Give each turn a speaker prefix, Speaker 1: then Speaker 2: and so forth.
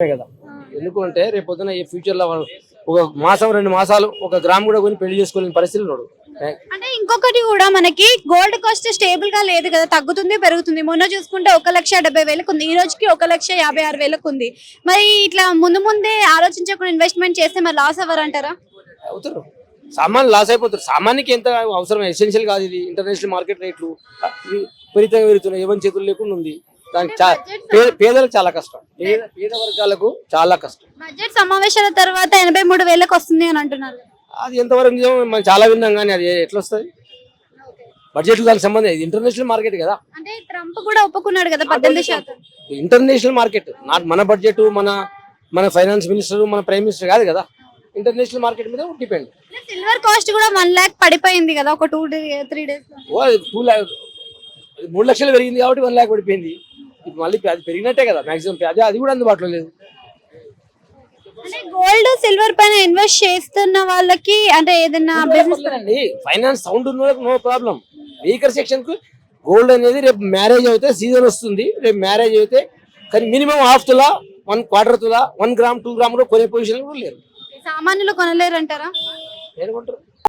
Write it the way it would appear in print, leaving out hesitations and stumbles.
Speaker 1: కదా. ఎందుకంటే రేపు పొద్దున ఈ ఫ్యూచర్ లో ఒక మాసం 2 మాసాలు ఒక గ్రామ్ కూడా కొని పెళ్లి చేసుకోలేని పరిస్థితులు ఉన్నాడు.
Speaker 2: అంటే ఇంకొకటి కూడా మనకి గోల్డ్ కాస్ట్ స్టేబుల్ గా లేదు కదా, తగ్గుతుంది పెరుగుతుంది. మొన్న చూసుకుంటే 1,70,000 ఉంది, ఈ రోజుకి 1,56,000 ఉంది. మరి ఇట్లా ముందు ముందే ఆలోచించకుండా ఇన్వెస్ట్మెంట్ చేస్తే మరి లాస్ అవ్వరంటారా?
Speaker 1: అవుతారు, సామాన్లు లాస్ అయిపోతారు. సామాన్యానికి ఎంత అవసరం, ఎసెన్షియల్ కాదు ఇది. ఇంటర్నేషనల్ మార్కెట్ రేట్లు విపరీతంగా పెరుగుతున్నాయి, ఎవరి చేతులు లేకుండా ఉంది. దానికి పేదలకు చాలా కష్టం, పేద వర్గాలకు చాలా కష్టం.
Speaker 2: బడ్జెట్ సమావేశాల తర్వాత 83,000 వస్తుంది అని అంటున్నారు.
Speaker 1: అది ఎంతవరకు నిజం మనం చాలా విన్నాం, కానీ అది ఎట్లా వస్తుంది? బడ్జెట్ దానికి సంబంధం, ఇది ఇంటర్నేషనల్ మార్కెట్ కదా.
Speaker 2: అంటే ట్రంప్ కూడా ఒప్పుకున్నాడు కదా 18%.
Speaker 1: ఇంటర్నేషనల్ మార్కెట్, మన బడ్జెట్, మన ఫైనాన్స్ మినిస్టర్, మన ప్రైమ్ మినిస్టర్ కాదు కదా. ఇంటర్నేషనల్ మార్కెట్ మీద డిపెండ్.
Speaker 2: సిల్వర్ కాస్ట్ కూడా 1 lakh పడిపోయింది కదా ఒక 2-3 days.
Speaker 1: 3 లక్షలు పెరిగింది కాబట్టి 1 lakh పడిపోయింది. మళ్ళీ అది పెరిగినట్టే కదా మాక్సిమం. అది కూడా అందుబాటులో లేదు.
Speaker 2: అంటే గోల్డ్ సిల్వర్ పైన ఇన్వెస్ట్ చేస్తున్న వాళ్ళకి అంటే ఏదైనా బిజినెస్
Speaker 1: అండి, ఫైనాన్స్ సౌండ్ ఉన్న వాళ్ళకి నో ప్రాబ్లం. వీకర్ సెక్షన్ కు గోల్డ్ అనేది రేపు మ్యారేజ్ అయితే సీజన్ వస్తుంది, రేపు మ్యారేజ్ అయితే కానీ మినిమం ½ తులా, 1/4 తులా, 1 గ్రామ్ 2 గ్రామ్ కూడా కొనే పొజిషన్ కూడా లేరు.
Speaker 2: సామాన్యులు కొనలేరు అంటారా?
Speaker 1: ఏనుకుంటారు?